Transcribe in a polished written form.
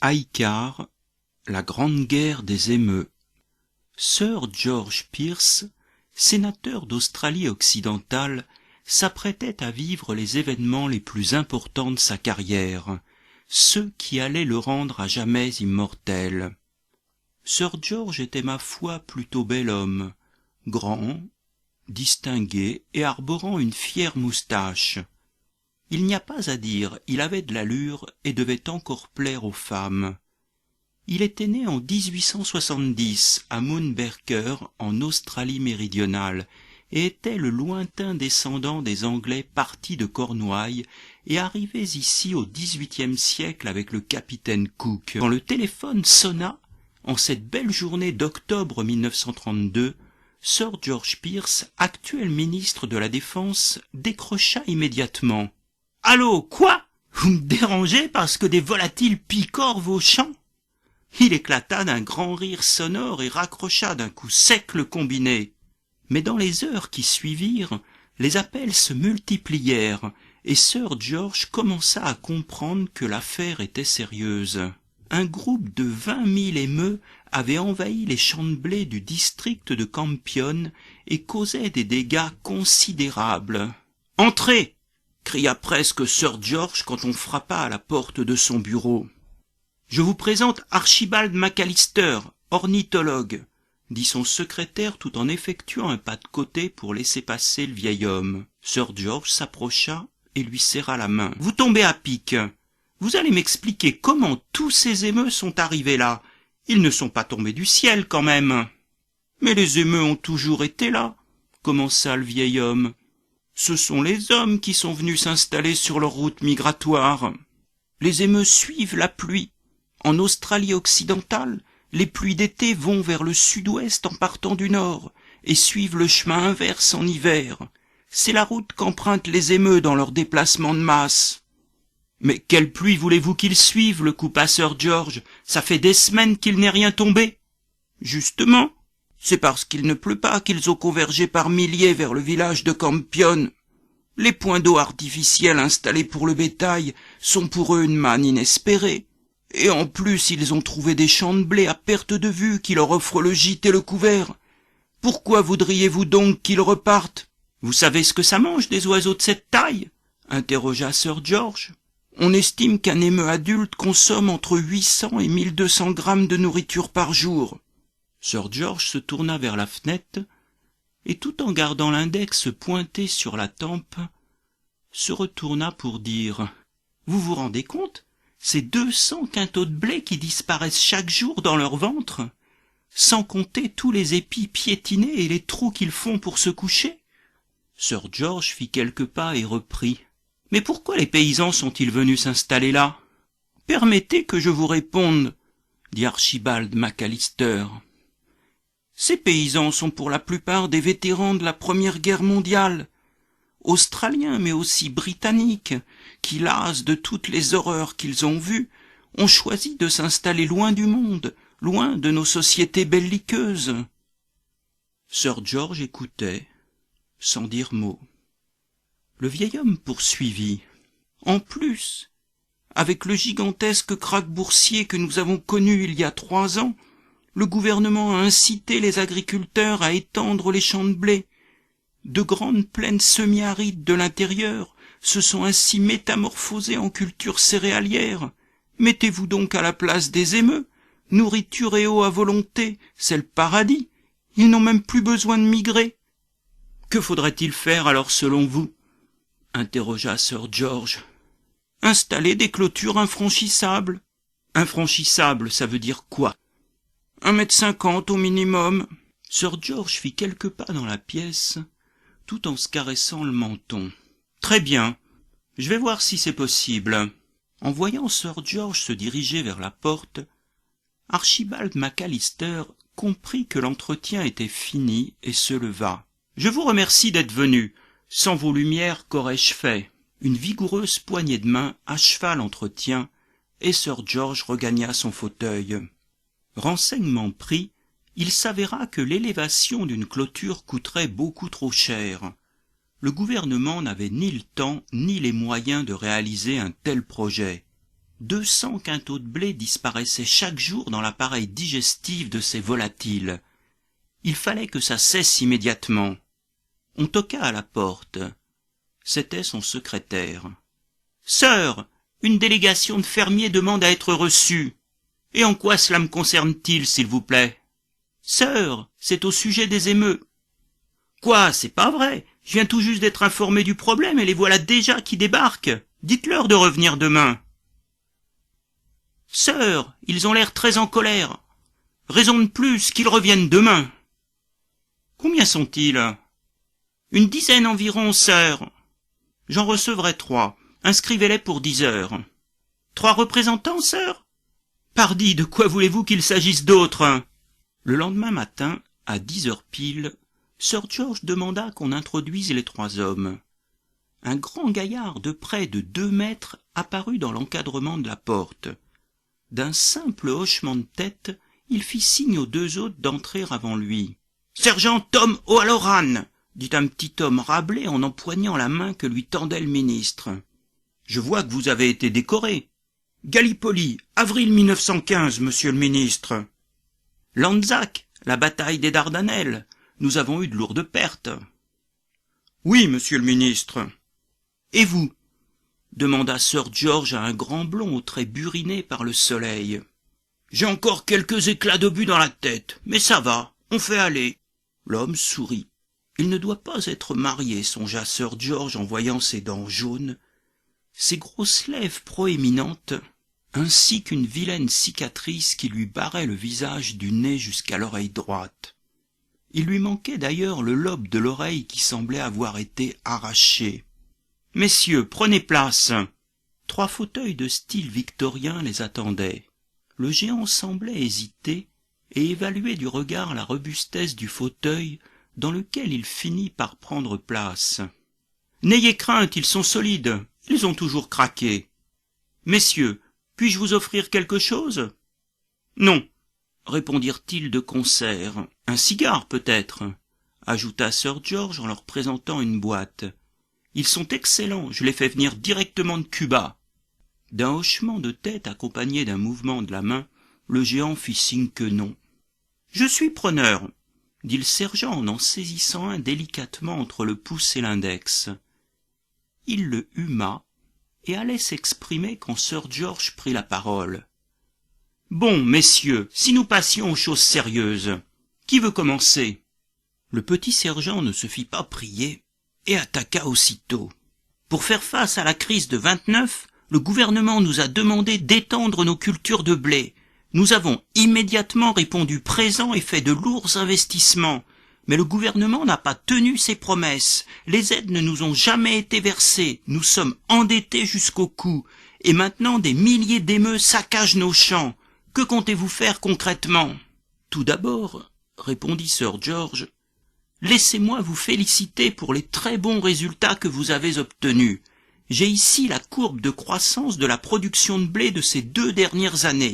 Highcar, la Grande Guerre des émeux. Sir George Pearce, sénateur d'Australie occidentale, s'apprêtait à vivre les événements les plus importants de sa carrière, ceux qui allaient le rendre à jamais immortel. Sir George était, ma foi, plutôt bel homme, grand, distingué et arborant une fière moustache. Il n'y a pas à dire, il avait de l'allure et devait encore plaire aux femmes. Il était né en 1870 à Moonbarker, en Australie méridionale, et était le lointain descendant des Anglais partis de Cornouailles et arrivés ici au XVIIIe siècle avec le capitaine Cook. Quand le téléphone sonna, en cette belle journée d'octobre 1932, Sir George Pearce, actuel ministre de la Défense, décrocha immédiatement. « Allô, quoi? Vous me dérangez parce que des volatiles picorent vos champs ?» Il éclata d'un grand rire sonore et raccrocha d'un coup sec le combiné. Mais dans les heures qui suivirent, les appels se multiplièrent et Sir George commença à comprendre que l'affaire était sérieuse. Un groupe de 20 000 émeux avait envahi les champs de blé du district de Campion et causait des dégâts considérables. « Entrez !» cria presque Sir George quand on frappa à la porte de son bureau. « Je vous présente Archibald McAllister, ornithologue, » dit son secrétaire tout en effectuant un pas de côté pour laisser passer le vieil homme. Sir George s'approcha et lui serra la main. « Vous tombez à pic. Vous allez m'expliquer comment tous ces émeux sont arrivés là. Ils ne sont pas tombés du ciel quand même. »« Mais les émeux ont toujours été là, » commença le vieil homme. « Ce sont les hommes qui sont venus s'installer sur leur route migratoire. Les émeux suivent la pluie. En Australie occidentale, les pluies d'été vont vers le sud-ouest en partant du nord et suivent le chemin inverse en hiver. C'est la route qu'empruntent les émeux dans leur déplacement de masse. »« Mais quelle pluie voulez-vous qu'ils suivent ?» le coupa Sir George. « Ça fait des semaines qu'il n'est rien tombé. »« Justement, c'est parce qu'il ne pleut pas qu'ils ont convergé par milliers vers le village de Campion. Les points d'eau artificiels installés pour le bétail sont pour eux une manne inespérée. Et en plus, ils ont trouvé des champs de blé à perte de vue qui leur offrent le gîte et le couvert. Pourquoi voudriez-vous donc qu'ils repartent ? »« Vous savez ce que ça mange des oiseaux de cette taille ?» interrogea Sir George. « On estime qu'un émeu adulte consomme entre 800 et 1200 grammes de nourriture par jour. » Sir George se tourna vers la fenêtre et tout en gardant l'index pointé sur la tempe, se retourna pour dire « Vous vous rendez compte ? Ces 200 quintaux de blé qui disparaissent chaque jour dans leur ventre, sans compter tous les épis piétinés et les trous qu'ils font pour se coucher. » Sir George fit quelques pas et reprit. « Mais pourquoi les paysans sont-ils venus s'installer là ? » « Permettez que je vous réponde, » dit Archibald McAllister. « Ces paysans sont pour la plupart des vétérans de la Première Guerre mondiale, australiens mais aussi britanniques, qui, las de toutes les horreurs qu'ils ont vues, ont choisi de s'installer loin du monde, loin de nos sociétés belliqueuses. » Sir George écoutait, sans dire mot. Le vieil homme poursuivit. « En plus, avec le gigantesque krach boursier que nous avons connu il y a 3 ans, le gouvernement a incité les agriculteurs à étendre les champs de blé. De grandes plaines semi-arides de l'intérieur se sont ainsi métamorphosées en cultures céréalières. Mettez-vous donc à la place des émeux. Nourriture et eau à volonté, c'est le paradis. Ils n'ont même plus besoin de migrer. »« Que faudrait-il faire alors selon vous ?» interrogea Sir George. « Installer des clôtures infranchissables. »« Infranchissables, ça veut dire quoi ? » « 1,50 m au minimum. » Sir George fit quelques pas dans la pièce, tout en se caressant le menton. « Très bien, je vais voir si c'est possible. » En voyant Sir George se diriger vers la porte, Archibald McAllister comprit que l'entretien était fini et se leva. « Je vous remercie d'être venu. Sans vos lumières, qu'aurais-je fait ?» Une vigoureuse poignée de main acheva l'entretien et Sir George regagna son fauteuil. Renseignement pris, il s'avéra que l'élévation d'une clôture coûterait beaucoup trop cher. Le gouvernement n'avait ni le temps ni les moyens de réaliser un tel projet. 200 quintaux de blé disparaissaient chaque jour dans l'appareil digestif de ces volatiles. Il fallait que ça cesse immédiatement. On toqua à la porte. C'était son secrétaire. « Sœur, une délégation de fermiers demande à être reçue. Et en quoi cela me concerne-t-il, s'il vous plaît ? Sœur, c'est au sujet des émeutes. » « Quoi, c'est pas vrai. Je viens tout juste d'être informé du problème et les voilà déjà qui débarquent. Dites-leur de revenir demain. »« Sœur, ils ont l'air très en colère. Raison de plus qu'ils reviennent demain. »« Combien sont-ils ? » ?»« Une dizaine environ, sœur. J'en recevrai 3. Inscrivez-les pour 10 heures. »« 3 représentants, sœur ? » ?»« Pardi, de quoi voulez-vous qu'il s'agisse d'autres ? » Le lendemain matin, à 10 heures pile, Sir George demanda qu'on introduise les 3 hommes. Un grand gaillard de près de 2 mètres apparut dans l'encadrement de la porte. D'un simple hochement de tête, il fit signe aux 2 autres d'entrer avant lui. « Sergent Tom O'Halloran !» dit un petit homme râblé en empoignant la main que lui tendait le ministre. « Je vois que vous avez été décoré. »« Gallipoli, avril 1915, monsieur le ministre. »« Lanzac, la bataille des Dardanelles. Nous avons eu de lourdes pertes. »« Oui, monsieur le ministre. »« Et vous ?» demanda Sir George à un grand blond aux traits burinés par le soleil. « J'ai encore quelques éclats d'obus dans la tête, mais ça va, on fait aller. » L'homme sourit. Il ne doit pas être marié, songea Sir George en voyant ses dents jaunes, ses grosses lèvres proéminentes, ainsi qu'une vilaine cicatrice qui lui barrait le visage du nez jusqu'à l'oreille droite. Il lui manquait d'ailleurs le lobe de l'oreille qui semblait avoir été arraché. « Messieurs, prenez place !» 3 fauteuils de style victorien les attendaient. Le géant semblait hésiter et évaluer du regard la robustesse du fauteuil dans lequel il finit par prendre place. « N'ayez crainte, ils sont solides, ils ont toujours craqué. Messieurs, puis-je vous offrir quelque chose ? » ?»« Non, » répondirent-ils de concert. « Un cigare, peut-être » ajouta Sir George en leur présentant une boîte. « Ils sont excellents, je les fais venir directement de Cuba. » D'un hochement de tête accompagné d'un mouvement de la main, le géant fit signe que non. « Je suis preneur, » dit le sergent en saisissant un délicatement entre le pouce et l'index. Il le huma et allait s'exprimer quand Sir George prit la parole. « Bon, messieurs, si nous passions aux choses sérieuses, qui veut commencer ?» Le petit sergent ne se fit pas prier et attaqua aussitôt. « Pour faire face à la crise de 29, le gouvernement nous a demandé d'étendre nos cultures de blé. Nous avons immédiatement répondu présent et fait de lourds investissements. Mais le gouvernement n'a pas tenu ses promesses. Les aides ne nous ont jamais été versées. Nous sommes endettés jusqu'au cou. Et maintenant des milliers d'émeutes saccagent nos champs. Que comptez-vous faire concrètement ? » « Tout d'abord, » répondit Sir George, « laissez-moi vous féliciter pour les très bons résultats que vous avez obtenus. J'ai ici la courbe de croissance de la production de blé de ces 2 dernières années.